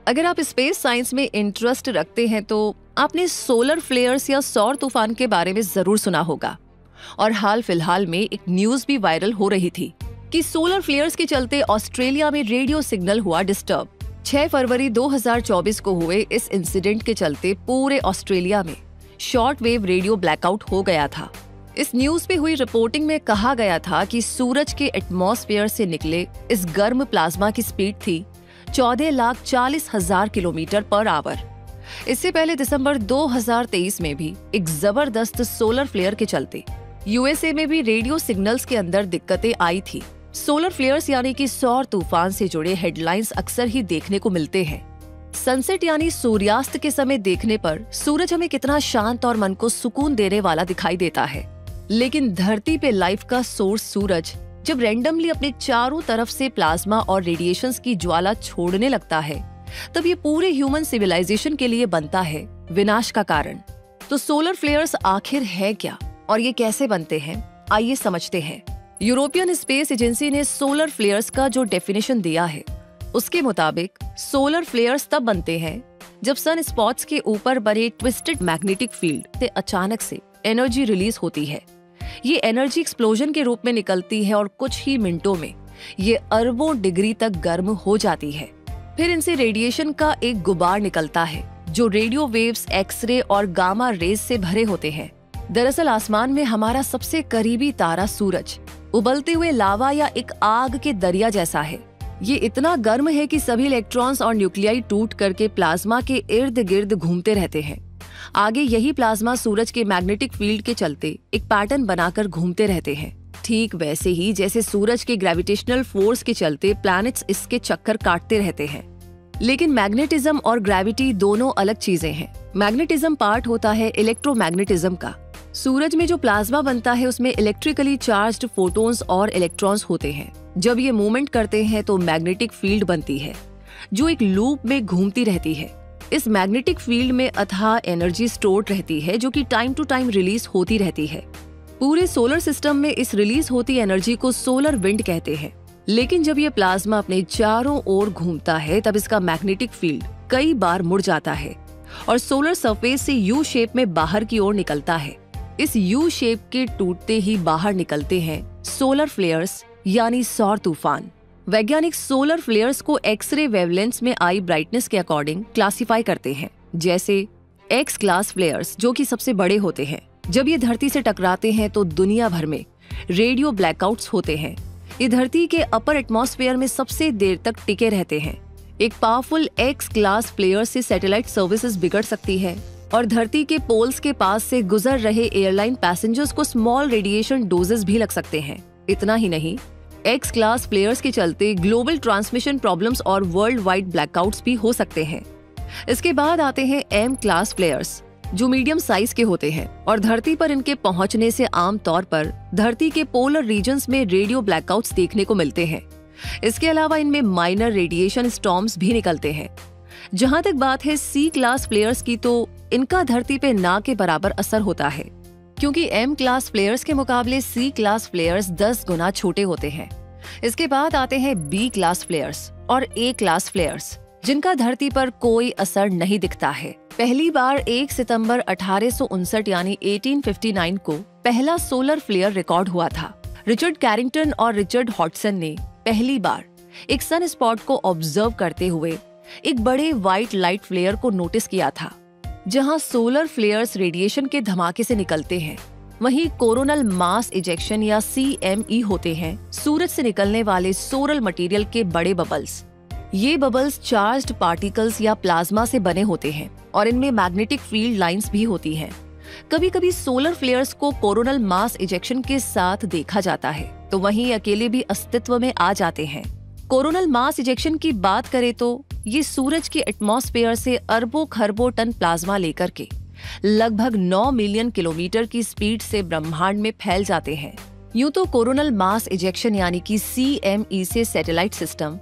अगर आप space science में इंटरेस्ट रखते हैं तो आपने सोलर फ्लेयर्स या सौर तूफान के बारे में जरूर सुना होगा। और हाल फिलहाल में एक न्यूज भी वायरल हो रही थी कि सोलर फ्लेयर्स के चलते ऑस्ट्रेलिया में रेडियो सिग्नल हुआ डिस्टर्ब। 6 फरवरी 2024 को हुए इस इंसिडेंट के चलते पूरे ऑस्ट्रेलिया में शॉर्ट वेव रेडियो ब्लैकआउट हो गया था। इस न्यूज पे हुई रिपोर्टिंग में कहा गया था कि सूरज के एटमॉस्फेयर से निकले इस गर्म प्लाज्मा की स्पीड थी 14,40,000 किलोमीटर पर आवर। इससे पहले दिसंबर 2023 में भी एक जबरदस्त सोलर फ्लेयर के चलते यूएसए में भी रेडियो सिग्नल्स के अंदर दिक्कतें आई थी। सोलर फ्लेयर्स यानी कि सौर तूफान से जुड़े हेडलाइंस अक्सर ही देखने को मिलते हैं। सनसेट यानी सूर्यास्त के समय देखने पर सूरज हमें कितना शांत और मन को सुकून देने वाला दिखाई देता है, लेकिन धरती पे लाइफ का सोर्स सूरज जब रैंडमली अपने चारों तरफ से प्लाज्मा और रेडिएशंस की ज्वाला छोड़ने लगता है, तब ये पूरे ह्यूमन सिविलाइजेशन के लिए बनता है विनाश का कारण। तो सोलर फ्लेयर्स आखिर है क्या और ये कैसे बनते हैं, आइए समझते हैं। यूरोपियन स्पेस एजेंसी ने सोलर फ्लेयर्स का जो डेफिनेशन दिया है, उसके मुताबिक सोलर फ्लेयर्स तब बनते हैं जब सन स्पॉट्स के ऊपर बने ट्विस्टेड मैग्नेटिक फील्ड से अचानक से एनर्जी रिलीज होती है। ये एनर्जी एक्सप्लोजन के रूप में निकलती है और कुछ ही मिनटों में ये अरबों डिग्री तक गर्म हो जाती है। फिर इनसे रेडिएशन का एक गुबार निकलता है जो रेडियो वेव्स, एक्सरे और गामा रेज से भरे होते हैं। दरअसल आसमान में हमारा सबसे करीबी तारा सूरज उबलते हुए लावा या एक आग के दरिया जैसा है। ये इतना गर्म है कि सभी इलेक्ट्रॉन्स और न्यूक्लियाई टूट करके प्लाज्मा के इर्द गिर्द घूमते रहते हैं। आगे यही प्लाज्मा सूरज के मैग्नेटिक फील्ड के चलते एक पैटर्न बनाकर घूमते रहते हैं, ठीक वैसे ही जैसे सूरज के ग्रेविटेशनल फोर्स के चलते प्लैनेट्स इसके चक्कर काटते रहते हैं। लेकिन मैग्नेटिज्म और ग्रेविटी दोनों अलग चीजें हैं। मैग्नेटिज्म पार्ट होता है इलेक्ट्रोमैग्नेटिज्म का। सूरज में जो प्लाज्मा बनता है उसमें इलेक्ट्रिकली चार्ज्ड फोटॉन्स और इलेक्ट्रॉन्स होते हैं। जब ये मूवमेंट करते हैं तो मैग्नेटिक फील्ड बनती है जो एक लूप में घूमती रहती है। इस मैग्नेटिक फील्ड में अथाह एनर्जी स्टोर्ड रहती है जो कि टाइम टू टाइम रिलीज होती रहती है। पूरे सोलर सिस्टम में इस रिलीज होती एनर्जी को सोलर विंड कहते हैं। लेकिन जब ये प्लाज्मा अपने चारों ओर घूमता है तब इसका मैग्नेटिक फील्ड कई बार मुड़ जाता है और सोलर सरफेस से यू शेप में बाहर की ओर निकलता है। इस यू शेप के टूटते ही बाहर निकलते हैं सोलर फ्लेयर्स यानी सौर तूफान। वैज्ञानिक सोलर फ्लेयर्स को एक्सरे वेवलेंथ्स में आई ब्राइटनेस के अकॉर्डिंग क्लासिफाई करते हैं, जैसे एक्स क्लास फ्लेयर्स जो कि सबसे बड़े होते हैं। जब ये धरती से टकराते हैं तो दुनिया भर में रेडियो ब्लैकआउट्स होते हैं। ये धरती के अपर एटमॉस्फेयर में सबसे देर तक टिके रहते हैं। एक पावरफुल एक्स क्लास फ्लेयर से सैटेलाइट सर्विसेज बिगड़ सकती है और धरती के पोल्स के पास से गुजर रहे एयरलाइन पैसेंजर्स को स्मॉल रेडिएशन डोजेस भी लग सकते हैं। इतना ही नहीं, एक्स क्लास फ्लेयर्स के चलते ग्लोबल ट्रांसमिशन प्रॉब्लम्स और वर्ल्ड वाइड ब्लैकआउट्स भी हो सकते हैं। इसके बाद आते हैं एम क्लास फ्लेयर्स जो मीडियम साइज के होते हैं और धरती पर इनके पहुंचने से आम तौर पर धरती के पोलर रीजन्स में रेडियो ब्लैकआउट्स देखने को मिलते हैं। इसके अलावा इनमें माइनर रेडिएशन स्टॉर्म्स भी निकलते हैं। जहां तक बात है सी क्लास फ्लेयर्स की, तो इनका धरती पे ना के बराबर असर होता है क्योंकि एम क्लास फ्लेयर्स के मुकाबले सी क्लास फ्लेयर्स 10 गुना छोटे होते हैं। इसके बाद आते हैं बी क्लास फ्लेयर्स और ए क्लास फ्लेयर्स जिनका धरती पर कोई असर नहीं दिखता है। पहली बार 1 सितंबर 1859 यानी 1859 को पहला सोलर फ्लेयर रिकॉर्ड हुआ था। रिचर्ड कैरिंगटन और रिचर्ड हॉटसन ने पहली बार एक सन स्पॉट को ऑब्जर्व करते हुए एक बड़े व्हाइट लाइट फ्लेयर को नोटिस किया था। जहां सोलर फ्लेयर्स रेडिएशन के धमाके से निकलते हैं, वहीं कोरोनल मास इजेक्शन या CME होते हैं सूरज से निकलने वाले सोलर मटेरियल के बड़े बबल्स। ये बबल्स चार्ज्ड पार्टिकल्स या प्लाज्मा से बने होते हैं और इनमें मैग्नेटिक फील्ड लाइंस भी होती हैं। कभी कभी सोलर फ्लेयर्स को कोरोनल मास इजेक्शन के साथ देखा जाता है, तो वहीं अकेले भी अस्तित्व में आ जाते हैं। कोरोनल मास इजेक्शन की बात करें तो ये सूरज के एटमॉस्फेयर से अरबों खरबों टन प्लाज्मा लेकर के लगभग 9 मिलियन किलोमीटर की स्पीड से ब्रह्मांड में फैल जाते हैं। यूं तो कोरोनल मास इजेक्शन यानी कि CME से satellite system,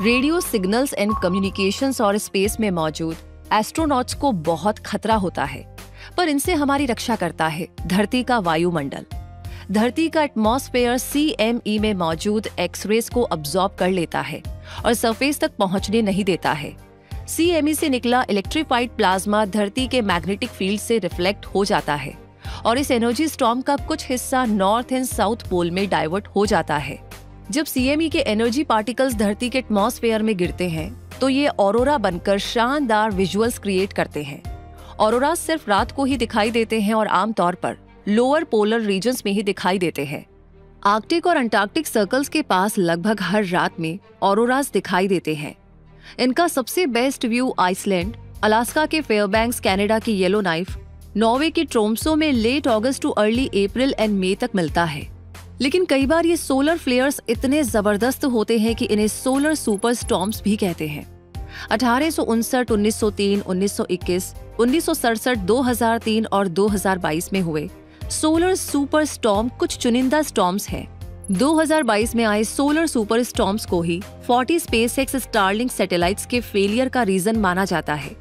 radio signals and communications और स्पेस में मौजूद एस्ट्रोनॉट्स को बहुत खतरा होता है, पर इनसे हमारी रक्षा करता है धरती का वायुमंडल। धरती का एटमॉस्फेयर CME में मौजूद एक्सरेज को अब्सॉर्ब कर लेता है और सरफेस तक पहुंचने नहीं देता है। CME से निकला इलेक्ट्रिफाइड प्लाज्मा धरती के मैग्नेटिक फील्ड से रिफ्लेक्ट हो जाता है और इस एनर्जी स्टॉर्म का कुछ हिस्सा नॉर्थ एंड साउथ पोल में डाइवर्ट हो जाता है। जब CME के एनर्जी पार्टिकल्स धरती के एटमॉस्फेयर में गिरते हैं तो ये ऑरोरा बनकर शानदार विजुअल्स क्रिएट करते हैं। ऑरोरा सिर्फ रात को ही दिखाई देते हैं और आमतौर पर लोअर पोलर रीजन्स में ही दिखाई देते हैं। आर्कटिक और अंटार्कटिक सर्कल्स के पास लगभग हर रात में ऑरोरास दिखाई देते हैं। इनका सबसे बेस्ट व्यू आइसलैंड, अलास्का के फेयरबैंक्स, कनाडा की येलो नाइफ, नॉर्वे के ट्रोम्सो में late August to early April and May तक मिलता है। लेकिन कई बार ये सोलर फ्लेयर्स इतने जबरदस्त होते हैं कि इन्हें सोलर सुपर स्टॉर्म्स भी कहते हैं। 1859, 1903, 1921, 1967, 2003 और 2022 में हुए सोलर सुपर स्टॉर्म कुछ चुनिंदा स्टॉर्म्स हैं। 2022 में आए सोलर सुपर स्टॉर्म्स को ही 40 स्पेसएक्स स्टारलिंक सैटेलाइट्स के फेलियर का रीजन माना जाता है।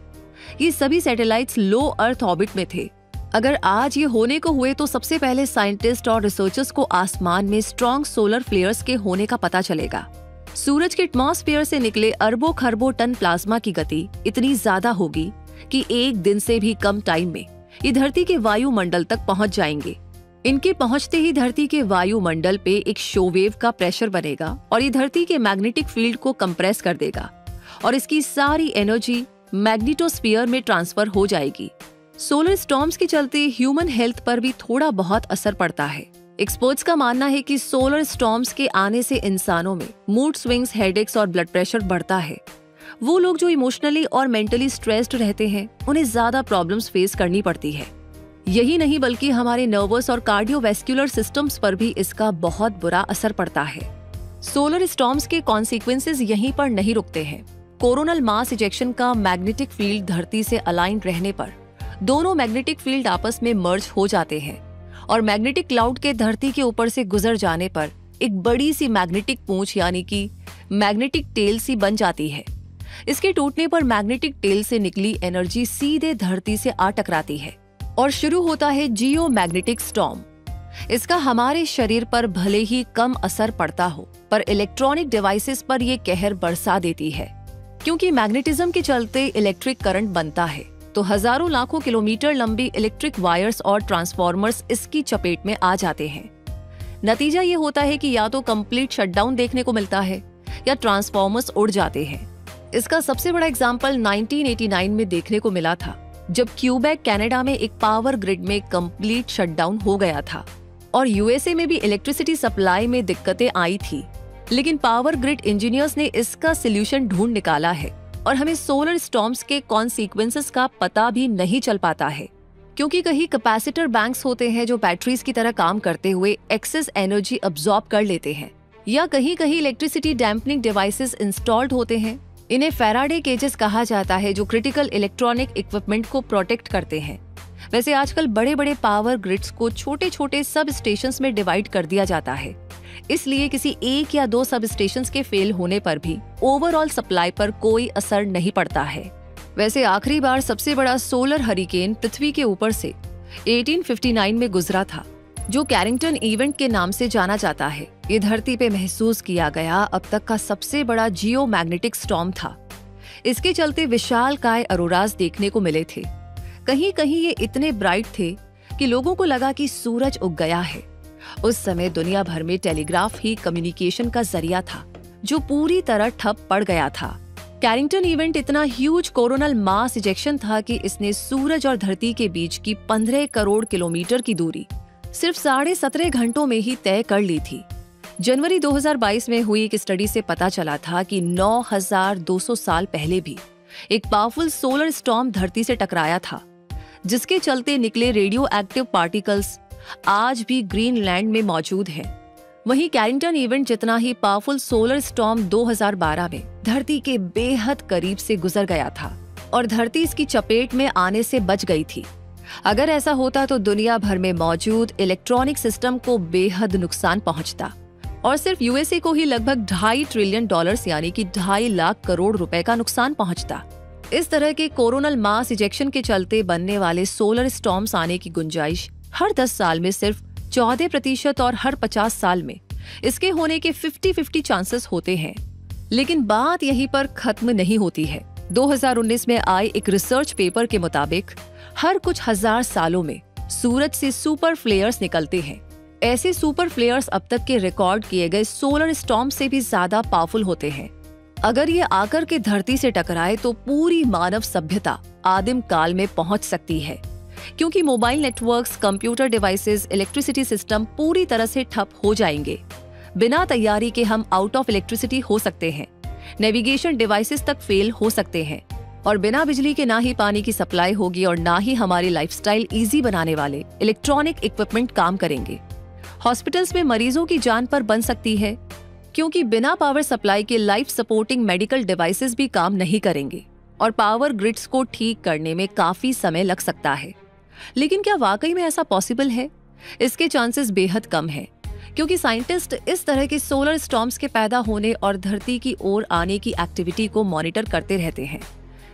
ये सभी सैटेलाइट्स लो अर्थ ऑर्बिट में थे। अगर आज ये होने को हुए तो सबसे पहले साइंटिस्ट और रिसर्चर्स को आसमान में स्ट्रॉन्ग सोलर फ्लेयर्स के होने का पता चलेगा। सूरज के एटमॉस्फेयर से निकले अरबों खरबों टन प्लाज्मा की गति इतनी ज्यादा होगी कि एक दिन से भी कम टाइम में ये धरती के वायुमंडल तक पहुंच जाएंगे। इनके पहुंचते ही धरती के वायुमंडल पे एक शोवेव का प्रेशर बनेगा और ये धरती के मैग्नेटिक फील्ड को कंप्रेस कर देगा और इसकी सारी एनर्जी मैग्नेटोस्फीयर में ट्रांसफर हो जाएगी। सोलर स्टॉर्म्स के चलते ह्यूमन हेल्थ पर भी थोड़ा बहुत असर पड़ता है। एक्सपर्ट्स का मानना है कि सोलर स्टॉर्म्स के आने से इंसानों में मूड स्विंग्स, हेडेक्स और ब्लड प्रेशर बढ़ता है। वो लोग जो इमोशनली और मेंटली स्ट्रेस्ड रहते हैं उन्हें ज्यादा प्रॉब्लम्स फेस करनी पड़ती है। यही नहीं बल्कि हमारे नर्वस और कार्डियोवैस्कुलर सिस्टम्स पर भी इसका बहुत बुरा असर पड़ता है। सोलर स्टॉर्म्स के कॉन्सिक्वेंसेस यहीं पर नहीं रुकते हैं। कोरोनल मास इजेक्शन का मैग्नेटिक फील्ड धरती से अलाइंड रहने पर दोनों मैग्नेटिक फील्ड आपस में मर्ज हो जाते हैं और मैग्नेटिक क्लाउड के धरती के ऊपर से गुजर जाने पर एक बड़ी सी मैग्नेटिक पूंछ यानी कि मैग्नेटिक टेल सी बन जाती है। इसके टूटने पर मैग्नेटिक टेल से निकली एनर्जी सीधे धरती से आ टकराती है और शुरू होता है जियो मैग्नेटिक स्टॉर्म। इसका हमारे शरीर पर भले ही कम असर पड़ता हो पर इलेक्ट्रॉनिक डिवाइसेस पर यह कहर बरसा देती है। क्योंकि मैग्नेटिज्म के चलते इलेक्ट्रिक करंट बनता है तो हजारों लाखों किलोमीटर लंबी इलेक्ट्रिक वायर्स और ट्रांसफॉर्मर्स इसकी चपेट में आ जाते हैं। नतीजा ये होता है कि या तो कंप्लीट शटडाउन देखने को मिलता है या ट्रांसफॉर्मर्स उड़ जाते हैं। इसका सबसे बड़ा एग्जाम्पल 1989 में देखने को मिला था जब क्यूबेक, कनाडा में एक पावर ग्रिड में कंप्लीट शटडाउन हो गया था और यूएसए में भी इलेक्ट्रिसिटी सप्लाई में दिक्कतें आई थी। लेकिन पावर ग्रिड इंजीनियर्स ने इसका सॉल्यूशन ढूंढ निकाला है और हमें सोलर स्टॉर्म्स के कॉन्सिक्वेंसेस का पता भी नहीं चल पाता है। क्योंकि कहीं कैपेसिटर बैंक्स होते हैं जो बैटरीज की तरह काम करते हुए एक्सेस एनर्जी अब्सॉर्ब कर लेते हैं, या कहीं कहीं इलेक्ट्रिसिटी डैम्पनिंग डिवाइसेस इंस्टॉल्ड होते हैं। इन्हें फैराडे केजेस कहा जाता है जो क्रिटिकल इलेक्ट्रॉनिक इक्विपमेंट को प्रोटेक्ट करते हैं। वैसे आजकल बड़े बड़े पावर ग्रिड्स को छोटे छोटे सब स्टेशंस में डिवाइड कर दिया जाता है, इसलिए किसी एक या दो सब स्टेशंस के फेल होने पर भी ओवरऑल सप्लाई पर कोई असर नहीं पड़ता है। वैसे आखिरी बार सबसे बड़ा सोलर हरिकेन पृथ्वी के ऊपर से 1859 में गुजरा था, जो कैरिंगटन इवेंट के नाम से जाना जाता है। ये धरती पे महसूस किया गया अब तक का सबसे बड़ा जियो मैग्नेटिक स्टॉर्म था। इसके चलते विशालकाय अरोरास देखने को मिले थे। कहीं कहीं ये इतने ब्राइट थे कि लोगों को लगा कि सूरज उग गया है। उस समय दुनिया भर में टेलीग्राफ ही कम्युनिकेशन का जरिया था, जो पूरी तरह ठप पड़ गया था। कैरिंगटन इवेंट इतना ह्यूज कोरोनल मास इजेक्शन था कि इसने सूरज और धरती के बीच की 15 करोड़ किलोमीटर की दूरी सिर्फ 17.5 घंटों में ही तय कर ली थी। जनवरी 2022 में हुई एक स्टडी से पता चला था कि 9200 साल पहले भी एक पावरफुल सोलर स्टॉर्म धरती से टकराया था, जिसके चलते निकले रेडियो एक्टिव पार्टिकल्स आज भी ग्रीनलैंड में मौजूद हैं। वहीं कैरिंगटन इवेंट जितना ही पावरफुल सोलर स्टॉर्म 2012 में धरती के बेहद करीब से गुजर गया था और धरती इसकी चपेट में आने से बच गई थी। अगर ऐसा होता तो दुनिया भर में मौजूद इलेक्ट्रॉनिक सिस्टम को बेहद नुकसान पहुंचता और सिर्फ यूएसए को ही लगभग $2.5 ट्रिलियन यानी कि 2.5 लाख करोड़ रुपए का नुकसान पहुंचता। इस तरह के कोरोनल मास इजेक्शन के चलते बनने वाले सोलर स्टॉर्म्स आने की गुंजाइश हर 10 साल में सिर्फ 14% और हर 50 साल में इसके होने के 50-50 चांसेस होते हैं। लेकिन बात यहीं पर खत्म नहीं होती है। 2019 में आए एक रिसर्च पेपर के मुताबिक हर कुछ हजार सालों में सूरज से सुपर फ्लेयर्स निकलते हैं। ऐसे सुपर फ्लेयर्स अब तक के रिकॉर्ड किए गए सोलर स्टॉर्म से भी ज्यादा पावरफुल होते हैं। अगर ये आकर के धरती से टकराए तो पूरी मानव सभ्यता आदिम काल में पहुंच सकती है, क्योंकि mobile networks, computer devices, electricity system पूरी तरह से ठप हो जाएंगे। बिना तैयारी के हम आउट ऑफ इलेक्ट्रिसिटी हो सकते हैं, नेविगेशन डिवाइसेस तक फेल हो सकते हैं और बिना बिजली के ना ही पानी की सप्लाई होगी और ना ही हमारी लाइफस्टाइल इजी बनाने वाले इलेक्ट्रॉनिक इक्विपमेंट काम करेंगे। हॉस्पिटल्स में मरीजों की जान पर बन सकती है, क्योंकि बिना पावर सप्लाई के लाइफ सपोर्टिंग मेडिकल डिवाइसेस भी काम नहीं करेंगे और पावर ग्रिड्स को ठीक करने में काफी समय लग सकता है। लेकिन क्या वाकई में ऐसा पॉसिबल है? इसके चांसेस बेहद कम हैं, क्योंकि साइंटिस्ट इस तरह के सोलर स्टॉर्म्स के पैदा होने और धरती की ओर आने की एक्टिविटी को मॉनिटर करते रहते हैं।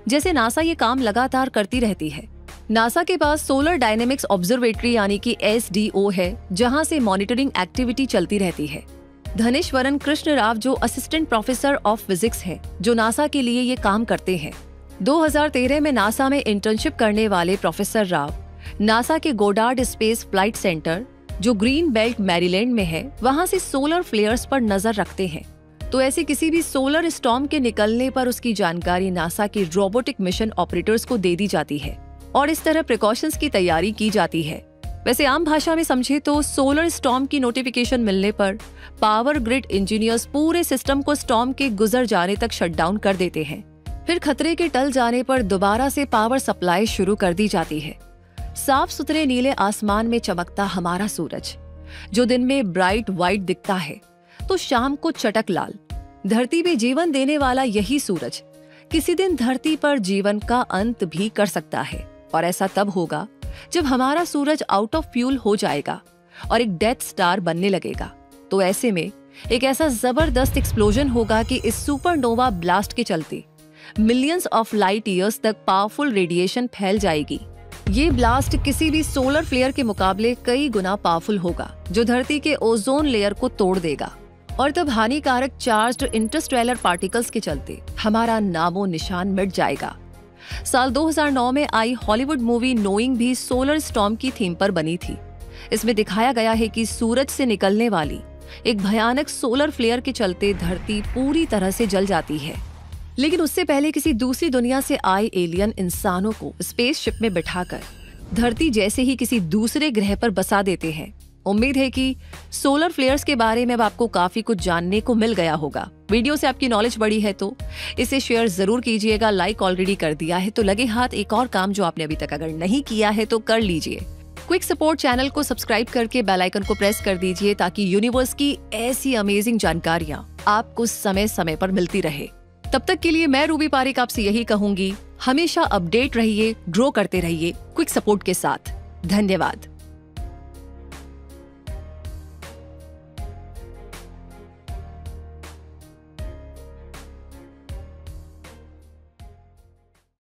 जैसे नासा ये काम लगातार करती रहती है। नासा के पास सोलर डायनेमिक्स ऑब्जर्वेटरी यानी कि SDO है, जहां से मॉनिटरिंग एक्टिविटी चलती रहती है। धनेश्वरन कृष्ण राव जो असिस्टेंट प्रोफेसर ऑफ फिजिक्स हैं, जो नासा के लिए ये काम करते हैं। 2013 में नासा में इंटर्नशिप करने वाले प्रोफेसर राव नासा के गोडार्ड स्पेस फ्लाइट सेंटर, जो ग्रीन बेल्ट मैरीलैंड में है, वहां से सोलर फ्लेयर्स पर नजर रखते हैं। तो ऐसे किसी भी सोलर स्टॉर्म के निकलने पर उसकी जानकारी नासा की रोबोटिक मिशन ऑपरेटर्स को दे दी जाती है और इस तरह प्रिकॉशंस की तैयारी की जाती है। वैसे आम भाषा में समझे तो सोलर स्टॉर्म की नोटिफिकेशन मिलने पर पावर ग्रिड इंजीनियर्स पूरे सिस्टम को स्टॉर्म के गुजर जाने तक शटडाउन कर देते हैं। फिर खतरे के टल जाने पर दोबारा से पावर सप्लाई शुरू कर दी जाती है। साफ सुथरे नीले आसमान में चमकता हमारा सूरज, जो दिन में ब्राइट व्हाइट दिखता है तो शाम को चटक लाल। धरती पे जीवन देने वाला यही सूरज किसी दिन धरती पर जीवन का अंत भी कर सकता है, और ऐसा तब होगा जब हमारा सूरज आउट ऑफ फ्यूल हो जाएगा और एक डेथ स्टार बनने लगेगा। तो ऐसे में एक ऐसा जबरदस्त एक्सप्लोजन होगा कि इस सुपरनोवा ब्लास्ट के चलते मिलियंस ऑफ लाइट ईयर्स तक पावरफुल रेडिएशन फैल जाएगी। ये ब्लास्ट किसी भी सोलर फ्लेयर के मुकाबले कई गुना पावरफुल होगा, जो धरती के ओजोन लेयर को तोड़ देगा और तब हानिकारक चार्ज्ड इंटरस्टेलर पार्टिकल्स के चलते हमारा नामो निशान मिट जाएगा। साल 2009 में आई हॉलीवुड मूवी नोइंग भी सोलर स्टॉर्म की थीम पर बनी थी। इसमें दिखाया गया है कि सूरज से निकलने वाली एक भयानक सोलर फ्लेयर के चलते धरती पूरी तरह से जल जाती है। लेकिन उससे पहले किसी दूसरी दुनिया से आए एलियन इंसानों को स्पेसशिप में बिठाकर धरती जैसे ही किसी दूसरे ग्रह पर बसा देते हैं। उम्मीद है कि सोलर फ्लेयर्स के बारे में अब आपको काफी कुछ जानने को मिल गया होगा। वीडियो से आपकी नॉलेज बढ़ी है तो इसे शेयर जरूर कीजिएगा। लाइक ऑलरेडी कर दिया है तो लगे हाथ एक और काम जो आपने अभी तक अगर नहीं किया है तो कर लीजिए। क्विक सपोर्ट चैनल को सब्सक्राइब करके बेल आइकन को प्रेस कर दीजिए, ताकि यूनिवर्स की ऐसी अमेजिंग जानकारियां आपको समय समय पर मिलती रहे। तब तक के लिए मैं रूबी पारिक आपसे यही कहूंगी, हमेशा अपडेट रहिए, ग्रो करते रहिए क्विक सपोर्ट के साथ। धन्यवाद।